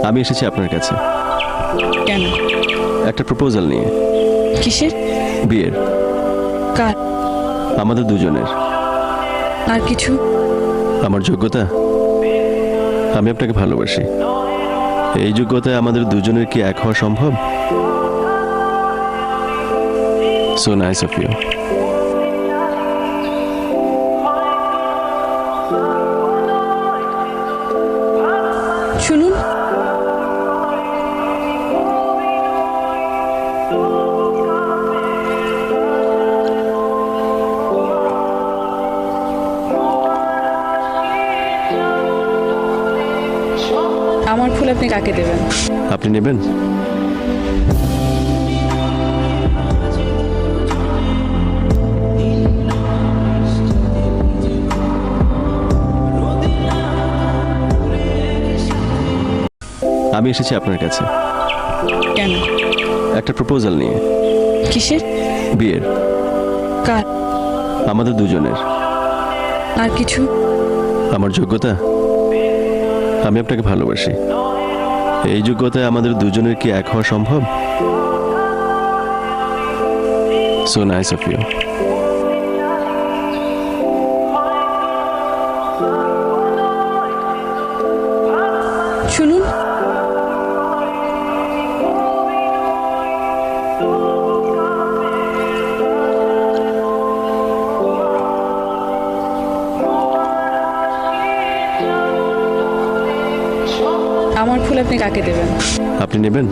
আমি এসেছি আপনার কাছে কেন? একটা প্রপোজাল নিয়ে। কিসের? বিয়ের। কার? আমাদের দুজনের। আর কিছু? আমার যোগ্যতা? আমি আপনাকে ভালোবাসি। এই যোগ্যতায় আমাদের দুজনের কি এক হওয়া সম্ভব? So nice of you. শুনুন, আমার ফুল আপনি কাকে দেবেন? আপনি নেবেন? আমি এসেছি আপনার কাছে কেন? একটা প্রপোজাল নিয়ে। কিসের? বিয়ের। কার? আমাদের দুজনের। আর কিছু? আমার যোগ্যতা? আমি আপনাকে ভালোবাসি। এই যোগ্যতায় আমাদের দুজনের কি এক হওয়া সম্ভব? So nice of you. শুনুন, আমার ফুল আপনি কাকে দেবেন? আপনি নেবেন?